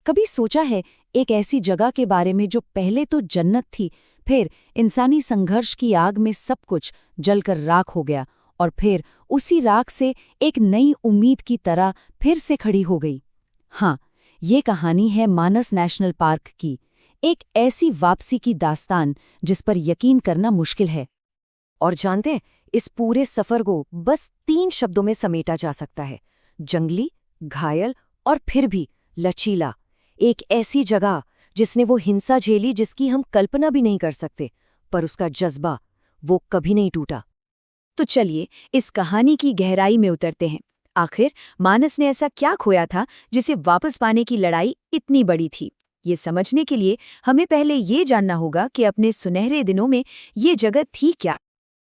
कभी सोचा है एक ऐसी जगह के बारे में जो पहले तो जन्नत थी, फिर इंसानी संघर्ष की आग में सब कुछ जलकर राख हो गया और फिर उसी राख से एक नई उम्मीद की तरह फिर से खड़ी हो गई। हाँ, ये कहानी है मानस नेशनल पार्क की, एक ऐसी वापसी की दास्तान जिस पर यकीन करना मुश्किल है। और जानते हैं, इस पूरे सफर को बस 3 शब्दों में समेटा जा सकता है: जंगली, घायल और फिर भी लचीला। एक ऐसी जगह जिसने वो हिंसा झेली जिसकी हम कल्पना भी नहीं कर सकते, पर उसका जज्बा वो कभी नहीं टूटा। तो चलिए इस कहानी की गहराई में उतरते हैं। आखिर मानस ने ऐसा क्या खोया था जिसे वापस पाने की लड़ाई इतनी बड़ी थी? ये समझने के लिए हमें पहले ये जानना होगा कि अपने सुनहरे दिनों में ये जगह थी क्या।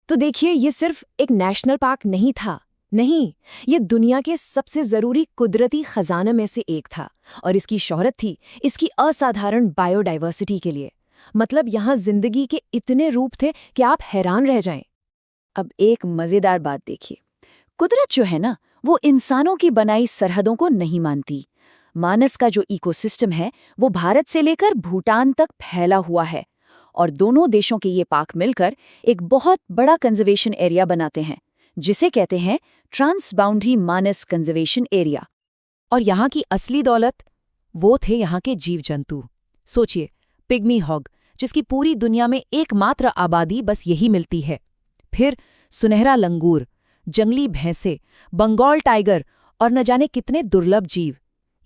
तो देखिए, ये सिर्फ एक नेशनल पार्क नहीं था। नहीं, ये दुनिया के सबसे जरूरी कुदरती खजाने में से एक था और इसकी शोहरत थी इसकी असाधारण बायोडाइवर्सिटी के लिए। मतलब यहाँ जिंदगी के इतने रूप थे कि आप हैरान रह जाएं। अब एक मजेदार बात देखिए, कुदरत जो है ना, वो इंसानों की बनाई सरहदों को नहीं मानती। मानस का जो इकोसिस्टम है वो भारत से लेकर भूटान तक फैला हुआ है और दोनों देशों के ये पार्क मिलकर एक बहुत बड़ा कंजर्वेशन एरिया बनाते हैं, जिसे कहते हैं ट्रांस बाउंड्री मानस कंजर्वेशन एरिया। और यहाँ की असली दौलत वो थे यहाँ के जीव जंतु। सोचिए, पिग्मी हॉग, जिसकी पूरी दुनिया में एकमात्र आबादी बस यही मिलती है। फिर सुनहरा लंगूर, जंगली भैंसे, बंगाल टाइगर और न जाने कितने दुर्लभ जीव।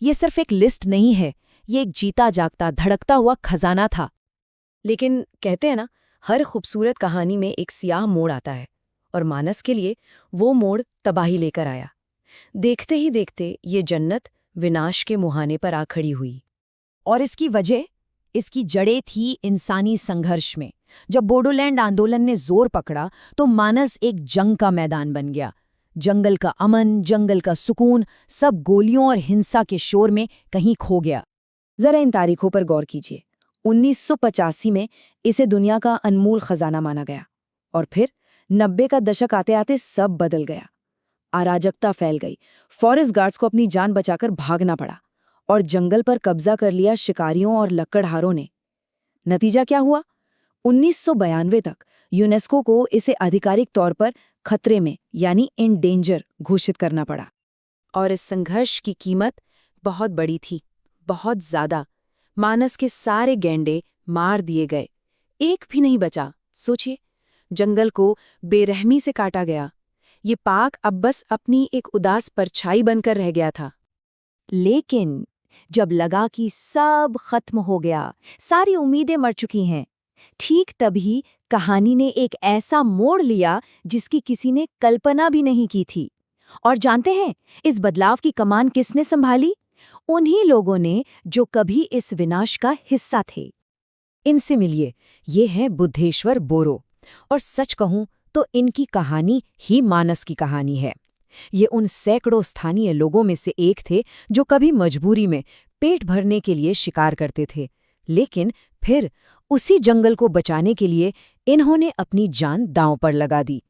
ये सिर्फ एक लिस्ट नहीं है, ये एक जीता जागता धड़कता हुआ खजाना था। लेकिन कहते हैं ना, हर खूबसूरत कहानी में एक सियाह मोड़ आता है, और मानस के लिए वो मोड़ तबाही लेकर आया। देखते ही देखते ये जन्नत विनाश के मुहाने पर आ खड़ी हुई। और इसकी वजह, इसकी जड़ें थी इंसानी संघर्ष में। जब बोडोलैंड आंदोलन ने जोर पकड़ा तो मानस एक जंग का मैदान बन गया। जंगल का अमन, जंगल का सुकून, सब गोलियों और हिंसा के शोर में कहीं खो गया। जरा इन तारीखों पर गौर कीजिए। 1985 में इसे दुनिया का अनमोल खजाना माना गया, और फिर 90 का दशक आते आते सब बदल गया। अराजकता फैल गई, फॉरेस्ट गार्ड्स को अपनी जान बचाकर भागना पड़ा और जंगल पर कब्जा कर लिया शिकारियों और लकड़हारों ने। नतीजा क्या हुआ? 1992 तक यूनेस्को को इसे आधिकारिक तौर पर खतरे में यानी इन डेंजर घोषित करना पड़ा। और इस संघर्ष की कीमत बहुत बड़ी थी, बहुत ज्यादा। मानस के सारे गैंडे मार दिए गए, एक भी नहीं बचा। सोचिए, जंगल को बेरहमी से काटा गया। ये पार्क अब बस अपनी एक उदास परछाई बनकर रह गया था। लेकिन जब लगा कि सब खत्म हो गया, सारी उम्मीदें मर चुकी हैं, ठीक तभी कहानी ने एक ऐसा मोड़ लिया जिसकी किसी ने कल्पना भी नहीं की थी। और जानते हैं, इस बदलाव की कमान किसने संभाली? उन्हीं लोगों ने जो कभी इस विनाश का हिस्सा थे। इनसे मिलिए, ये हैं बुद्धेश्वर बोरो। और सच कहूं तो इनकी कहानी ही मानस की कहानी है। ये उन सैकड़ों स्थानीय लोगों में से एक थे जो कभी मजबूरी में पेट भरने के लिए शिकार करते थे, लेकिन फिर उसी जंगल को बचाने के लिए इन्होंने अपनी जान दांव पर लगा दी।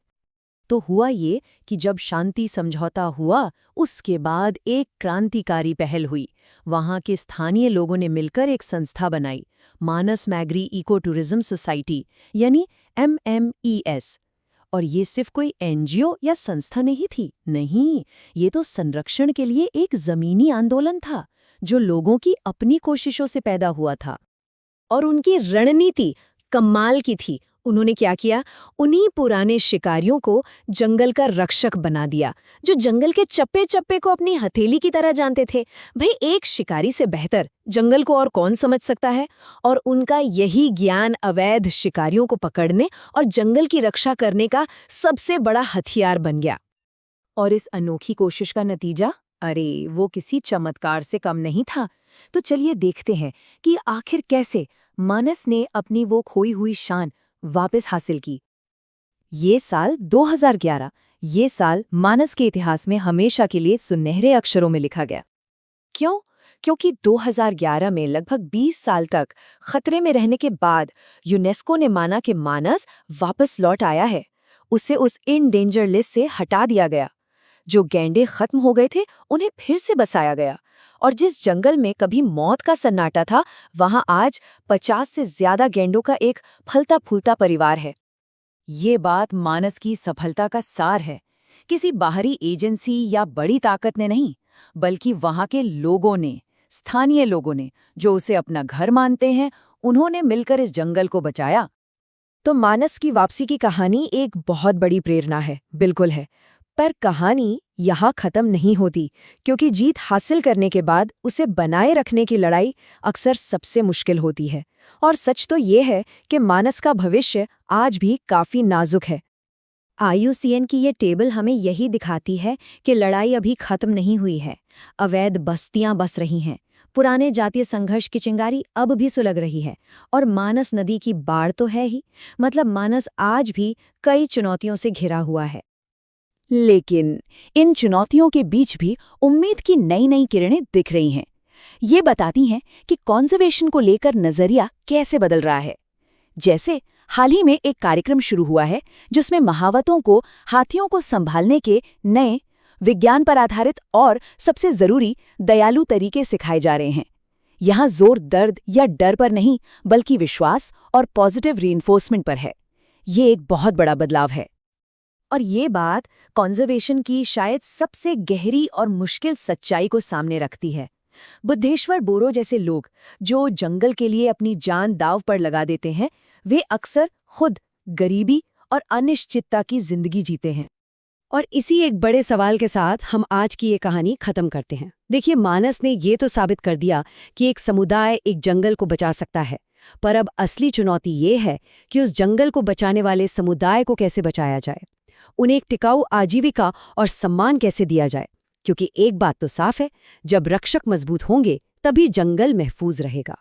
तो हुआ ये कि जब शांति समझौता हुआ, उसके बाद एक क्रांतिकारी पहल हुई। वहां के स्थानीय लोगों ने मिलकर एक संस्था बनाई, मानस मैग्री इको टूरिज्म सोसाइटी, यानी MMES। और ये सिर्फ कोई एनजीओ या संस्था नहीं थी, नहीं, ये तो संरक्षण के लिए एक जमीनी आंदोलन था जो लोगों की अपनी कोशिशों से पैदा हुआ था। और उनकी रणनीति कमाल की थी। उन्होंने क्या किया? उन्हीं पुराने शिकारियों को जंगल का रक्षक बना दिया, जो जंगल के चप्पे चप्पे को अपनी हथेली की तरह जानते थे। भाई, एक शिकारी से बेहतर जंगल को और कौन समझ सकता है? और उनका यही ज्ञान अवैध शिकारियों को पकड़ने और जंगल की रक्षा करने का सबसे बड़ा हथियार बन गया। और इस अनोखी कोशिश का नतीजा, अरे, वो किसी चमत्कार से कम नहीं था। तो चलिए देखते हैं कि आखिर कैसे मानस ने अपनी वो खोई हुई शान वापस हासिल की। ये साल 2011, ये साल मानस के इतिहास में हमेशा के लिए सुनहरे अक्षरों में लिखा गया। क्यों? क्योंकि 2011 में लगभग 20 साल तक खतरे में रहने के बाद यूनेस्को ने माना कि मानस वापस लौट आया है। उसे उस इन डेंजर लिस्ट से हटा दिया गया। जो गैंडे खत्म हो गए थे, उन्हें फिर से बसाया गया। और जिस जंगल में कभी मौत का सन्नाटा था, वहां आज 50 से ज्यादा गैंडों का एक फलता फूलता परिवार है। ये बात मानस की सफलता का सार है। किसी बाहरी एजेंसी या बड़ी ताकत ने नहीं, बल्कि वहां के लोगों ने, स्थानीय लोगों ने, जो उसे अपना घर मानते हैं, उन्होंने मिलकर इस जंगल को बचाया। तो मानस की वापसी की कहानी एक बहुत बड़ी प्रेरणा है, बिल्कुल है। पर कहानी यहाँ खत्म नहीं होती, क्योंकि जीत हासिल करने के बाद उसे बनाए रखने की लड़ाई अक्सर सबसे मुश्किल होती है। और सच तो ये है कि मानस का भविष्य आज भी काफी नाजुक है। IUCN की ये टेबल हमें यही दिखाती है कि लड़ाई अभी खत्म नहीं हुई है। अवैध बस्तियां बस रही हैं, पुराने जातीय संघर्ष की चिंगारी अब भी सुलग रही है, और मानस नदी की बाढ़ तो है ही। मतलब मानस आज भी कई चुनौतियों से घिरा हुआ है। लेकिन इन चुनौतियों के बीच भी उम्मीद की नई नई किरणें दिख रही हैं। ये बताती हैं कि कॉन्जर्वेशन को लेकर नजरिया कैसे बदल रहा है। जैसे हाल ही में एक कार्यक्रम शुरू हुआ है जिसमें महावतों को हाथियों को संभालने के नए, विज्ञान पर आधारित और सबसे जरूरी दयालु तरीके सिखाए जा रहे हैं। यहाँ जोर दर्द या डर पर नहीं, बल्कि विश्वास और पॉजिटिव रीइंफोर्समेंट पर है। ये एक बहुत बड़ा बदलाव है। और ये बात कॉन्जर्वेशन की शायद सबसे गहरी और मुश्किल सच्चाई को सामने रखती है। बुद्धेश्वर बोरो जैसे लोग जो जंगल के लिए अपनी जान दांव पर लगा देते हैं, वे अक्सर खुद गरीबी और अनिश्चितता की जिंदगी जीते हैं। और इसी एक बड़े सवाल के साथ हम आज की ये कहानी खत्म करते हैं। देखिए, मानस ने ये तो साबित कर दिया कि एक समुदाय एक जंगल को बचा सकता है, पर अब असली चुनौती ये है कि उस जंगल को बचाने वाले समुदाय को कैसे बचाया जाए, उन्हें एक टिकाऊ आजीविका और सम्मान कैसे दिया जाए। क्योंकि एक बात तो साफ है, जब रक्षक मजबूत होंगे तभी जंगल महफूज रहेगा।